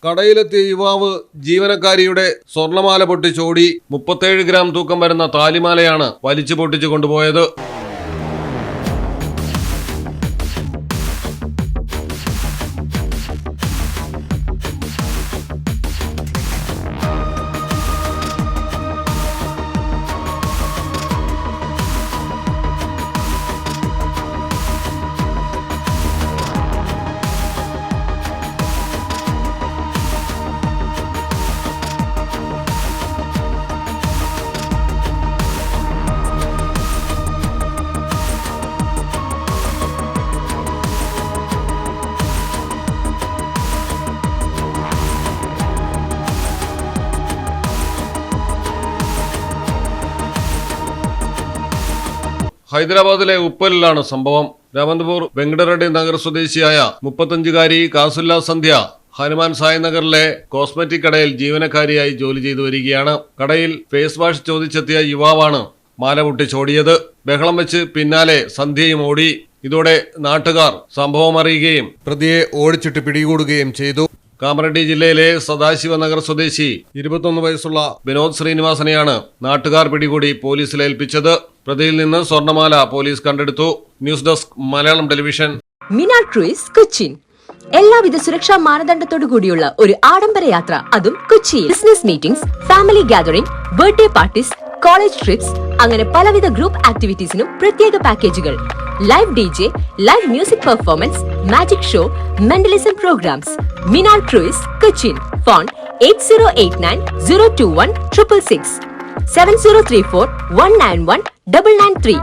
കടയിലെത്തിയ യുവാവ് ജീവനക്കാരിയുടെ സ്വർണമാല പൊട്ടിച്ചോടി. 37 ഗ്രാം തൂക്കം വരുന്ന താലിമാലയാണ് വലിച്ചു പൊട്ടിച്ചു കൊണ്ടുപോയത്. ഹൈദരാബാദിലെ ഉപ്പലിലാണ് സംഭവം. രാമന്തപൂർ വെങ്കടറെഡ്ഡി നഗർ സ്വദേശിയായ 35-കാരി കാസുല്ല സന്ധ്യ ഹനുമാൻ സായ് നഗറിലെ കോസ്മെറ്റിക് കടയിൽ ജീവനക്കാരിയായി ജോലി ചെയ്തു വരികയാണ്. കടയിൽ ഫേസ് വാഷ് ചോദിച്ചെത്തിയ യുവാവാണ് മാല പൊട്ടിച്ചോടിയത്. ബഹളം വെച്ച് പിന്നാലെ സന്ധ്യയും ഓടി. ഇതോടെ നാട്ടുകാർ സംഭവം അറിയുകയും പ്രതിയെ ഓടിച്ചിട്ട് പിടികൂടുകയും ചെയ്തു. കാമറഡ്ഡി ജില്ലയിലെ സദാശിവ നഗർ സ്വദേശി 21 വയസ്സുള്ള വിനോദ് ശ്രീനിവാസനെയാണ് നാട്ടുകാർ പിടികൂടി പോലീസിൽ ഏൽപ്പിച്ചത്. പ്രതിയിൽ നിന്ന് സ്വർണമാല പോലീസ് കണ്ടെടുത്തു. News desk Malayalam television. Minar cruise Cochin എല്ലാവിധ സുരക്ഷാ മാനദണ്ഡത്തോടു കൂടിയുള്ള ഒരു ആഡംബര യാത്ര, അതും കൊച്ചിയിൽ. Business meetings, family gathering, birthday parties, college trips, അങ്ങനെ പലവിധ ഗ്രൂപ്പ് ആക്ടിവിറ്റീസിനും പ്രത്യേക പാക്കേജുകൾ. Live DJ, live music performance, magic show, mentalism programs. Minar cruise Cochin. Phone 8089 021 666 7034 191 993.